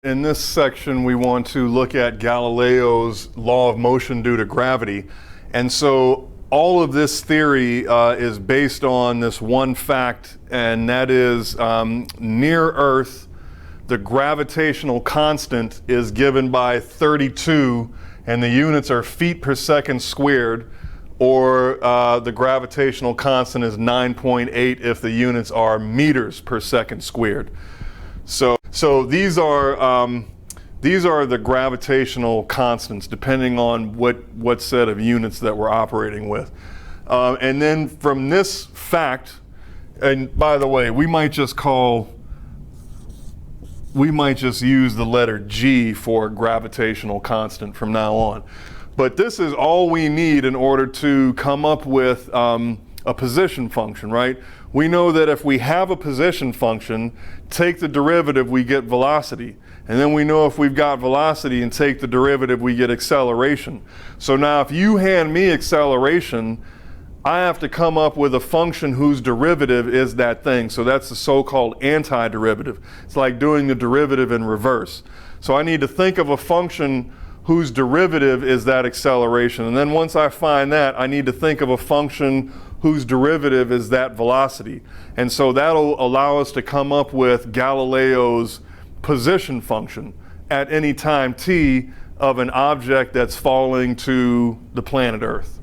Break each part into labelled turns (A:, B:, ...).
A: In this section, we want to look at Galileo's law of motion due to gravity. And so all of this theory is based on this one fact, and that is near Earth, the gravitational constant is given by 32, and the units are feet per second squared, or the gravitational constant is 9.8 if the units are meters per second squared. So these are the gravitational constants depending on what set of units that we're operating with. And then from this fact, and by the way, we might just use the letter G for gravitational constant from now on. But this is all we need in order to come up with a position function, right? We know that if we have a position function, take the derivative, we get velocity. And then we know if we've got velocity and take the derivative, we get acceleration. So now if you hand me acceleration, I have to come up with a function whose derivative is that thing. So that's the so-called antiderivative. It's like doing the derivative in reverse. So I need to think of a function whose derivative is that acceleration. And then once I find that, I need to think of a function whose derivative is that velocity. And so that'll allow us to come up with Galileo's position function at any time t of an object that's falling to the planet Earth.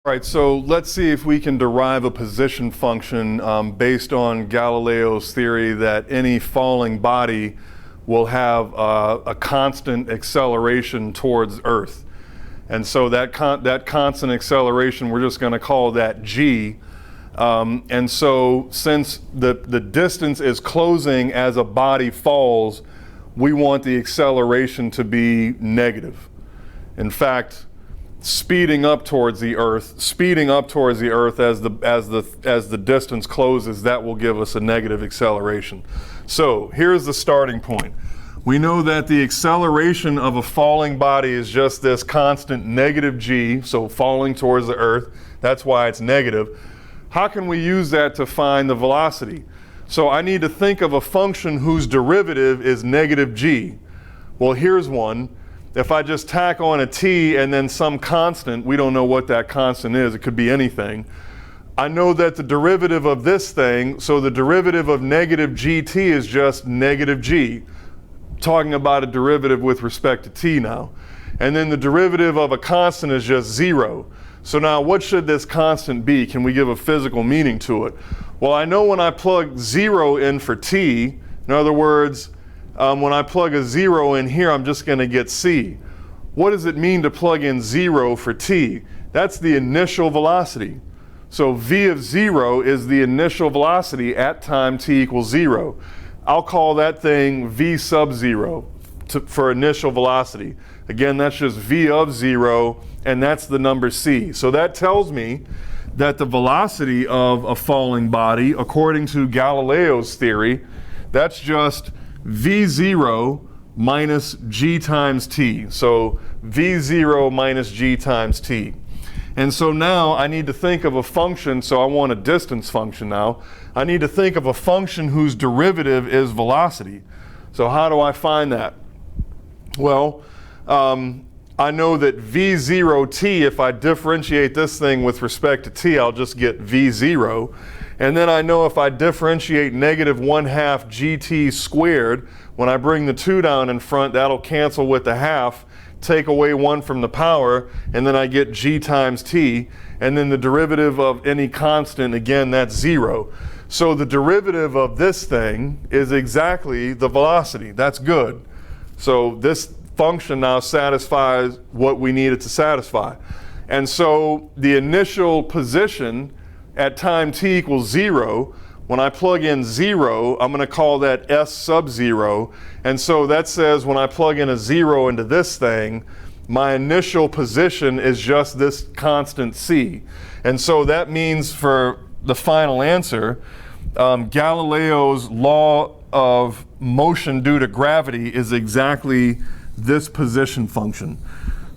A: All right, so let's see if we can derive a position function based on Galileo's theory that any falling body will have a constant acceleration towards Earth. And so that constant acceleration, we're just going to call that g. And so since the distance is closing as a body falls, we want the acceleration to be negative. In fact, speeding up towards the Earth as the distance closes, that will give us a negative acceleration. So here's the starting point. We know that the acceleration of a falling body is just this constant negative g, so falling towards the Earth. That's why it's negative. How can we use that to find the velocity? So I need to think of a function whose derivative is negative g. Well, here's one. If I just tack on a t and then some constant, we don't know what that constant is. It could be anything. I know that the derivative of this thing, so the derivative of negative gt is just negative g. Talking about a derivative with respect to t now. And then the derivative of a constant is just 0. So now what should this constant be? Can we give a physical meaning to it? Well, I know when I plug 0 in for t, in other words, when I plug a 0 in here, I'm just going to get c. What does it mean to plug in 0 for t? That's the initial velocity. So v of 0 is the initial velocity at time t equals 0. I'll call that thing v sub 0 for initial velocity. Again, that's just v of 0, and that's the number c. So that tells me that the velocity of a falling body, according to Galileo's theory, that's just v0 minus g times t. So v0 minus g times t. And so now I need to think of a function, so I want a distance function now. I need to think of a function whose derivative is velocity. So how do I find that? Well, I know that v0t, if I differentiate this thing with respect to t, I'll just get v0. And then I know if I differentiate negative 1/2 gt squared, when I bring the 2 down in front, that'll cancel with the half, take away 1 from the power, and then I get g times t. And then the derivative of any constant, again, that's 0. So the derivative of this thing is exactly the velocity. That's good. So this function now satisfies what we need it to satisfy. And so the initial position at time t equals 0, when I plug in 0, I'm going to call that s sub 0. And so that says when I plug in a 0 into this thing, my initial position is just this constant c. And so that means for the final answer, Galileo's law of motion due to gravity is exactly this position function.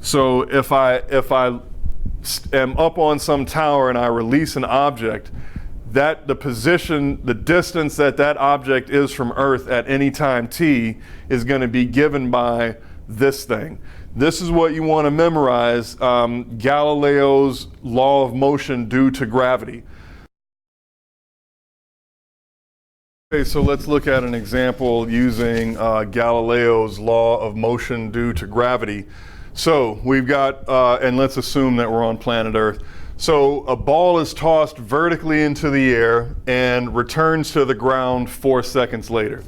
A: So if I am up on some tower and I release an object, that the position, the distance that that object is from Earth at any time t is going to be given by this thing. This is what you want to memorize, Galileo's law of motion due to gravity. Okay, so let's look at an example using Galileo's law of motion due to gravity. So we've got, and let's assume that we're on planet Earth. So a ball is tossed vertically into the air and returns to the ground 4 seconds later.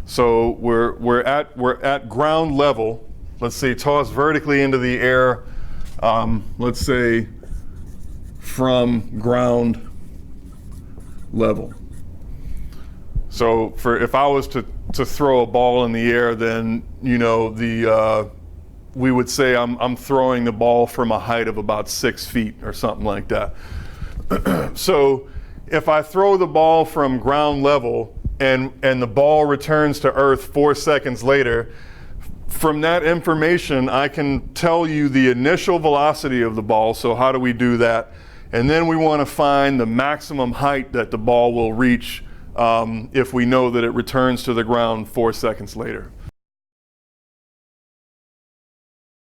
A: So we're at ground level. Let's say tossed vertically into the air, let's say from ground level. So if I was to throw a ball in the air, then we would say I'm throwing the ball from a height of about 6 feet or something like that. So if I throw the ball from ground level and the ball returns to Earth 4 seconds later, from that information I can tell you the initial velocity of the ball. So how do we do that? And then we want to find the maximum height that the ball will reach if we know that it returns to the ground 4 seconds later.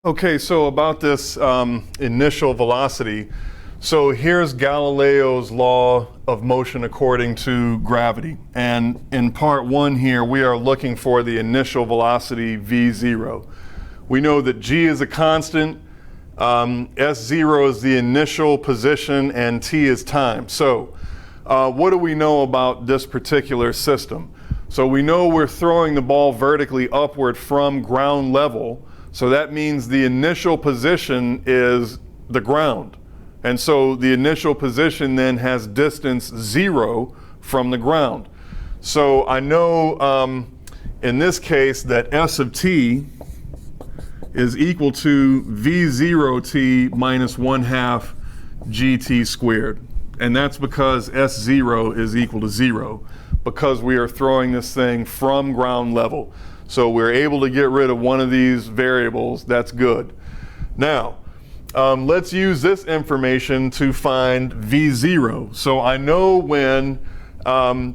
A: Okay, so about this initial velocity. So here's Galileo's law of motion according to gravity. And in part 1 here, we are looking for the initial velocity v0. We know that g is a constant, s0 is the initial position, and t is time. So what do we know about this particular system? So we know we're throwing the ball vertically upward from ground level. So that means the initial position is the ground. And so the initial position then has distance 0 from the ground. So I know in this case that s of t is equal to v0t minus 1/2 gt squared. And that's because s0 is equal to 0, because we are throwing this thing from ground level. So we're able to get rid of one of these variables. That's good. Now, let's use this information to find v0. So I know when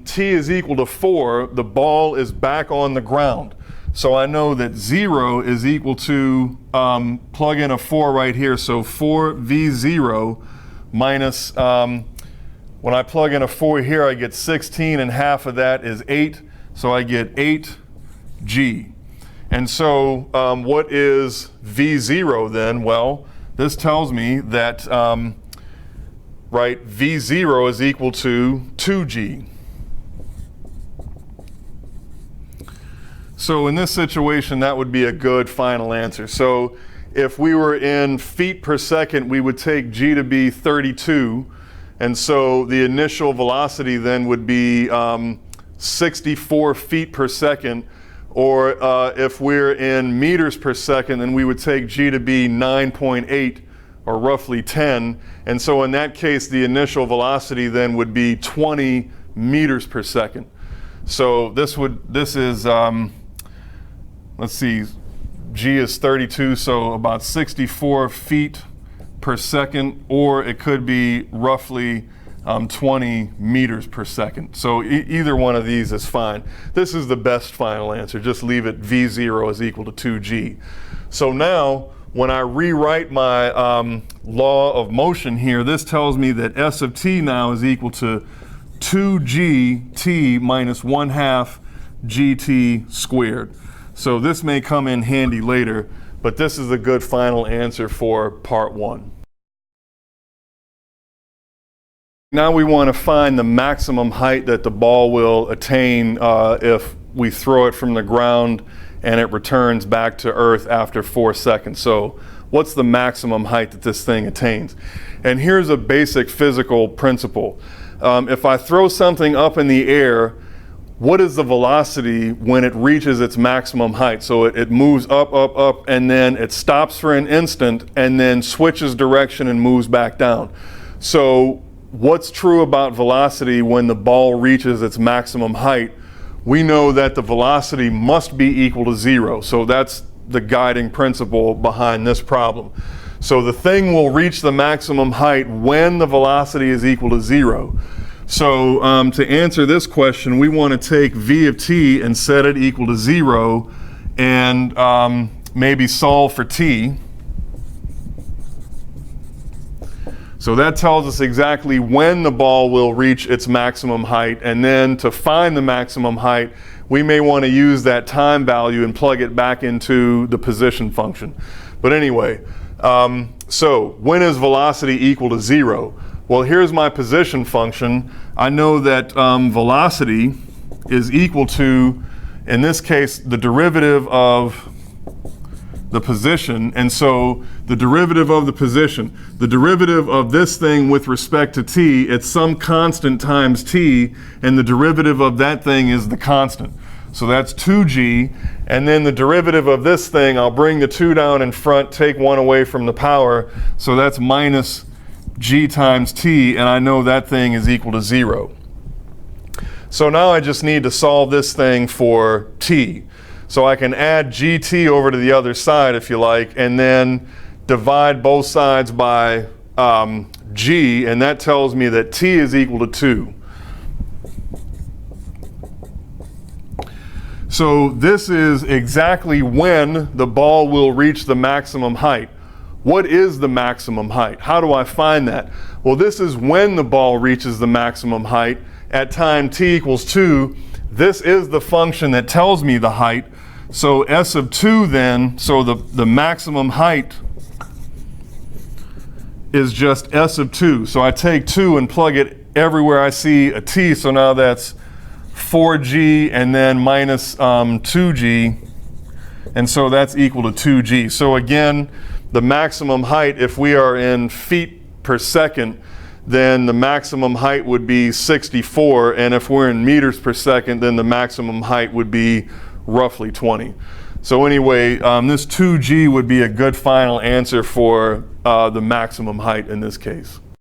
A: t is equal to 4, the ball is back on the ground. So I know that 0 is equal to, plug in a 4 right here, so 4v0 minus, when I plug in a 4 here, I get 16, and half of that is 8, so I get 8g. And so what is v0 then? Well, this tells me that v0 is equal to 2g. So in this situation, that would be a good final answer. So if we were in feet per second, we would take g to be 32. And so the initial velocity then would be 64 feet per second. Or if we're in meters per second, then we would take g to be 9.8, or roughly 10. And so in that case, the initial velocity then would be 20 meters per second. So this is, let's see, g is 32, so about 64 feet per second, or it could be roughly 20 meters per second. So either one of these is fine. This is the best final answer. Just leave it v0 is equal to 2g. So now, when I rewrite my law of motion here, this tells me that s of t now is equal to 2gt minus 1/2 gt squared. So this may come in handy later, but this is a good final answer for part 1. Now we want to find the maximum height that the ball will attain if we throw it from the ground and it returns back to Earth after 4 seconds. So what's the maximum height that this thing attains? And here's a basic physical principle. If I throw something up in the air, what is the velocity when it reaches its maximum height? So it moves up, up, up, and then it stops for an instant and then switches direction and moves back down. So what's true about velocity when the ball reaches its maximum height? We know that the velocity must be equal to 0. So that's the guiding principle behind this problem. So the thing will reach the maximum height when the velocity is equal to 0. So to answer this question, we want to take v of t and set it equal to 0 and maybe solve for t. So that tells us exactly when the ball will reach its maximum height, and then to find the maximum height, we may want to use that time value and plug it back into the position function. But anyway, so when is velocity equal to 0? Well, here's my position function. I know that velocity is equal to, in this case, the derivative of the position. And so the derivative of the position, the derivative of this thing with respect to t, it's some constant times t, and the derivative of that thing is the constant. So that's 2g, and then the derivative of this thing, I'll bring the 2 down in front, take 1 away from the power, so that's minus g times t, and I know that thing is equal to 0. So now I just need to solve this thing for t. So I can add gt over to the other side if you like, and then divide both sides by g, and that tells me that t is equal to 2. So this is exactly when the ball will reach the maximum height. What is the maximum height? How do I find that? Well, this is when the ball reaches the maximum height at time t equals 2. This is the function that tells me the height. So s of 2 then, so the maximum height is just s of 2. So I take 2 and plug it everywhere I see a t, so now that's 4g and then minus 2g, and so that's equal to 2g. So again, the maximum height, if we are in feet per second, then the maximum height would be 64, and if we're in meters per second, then the maximum height would be roughly 20. So anyway, this 2g would be a good final answer for the maximum height in this case.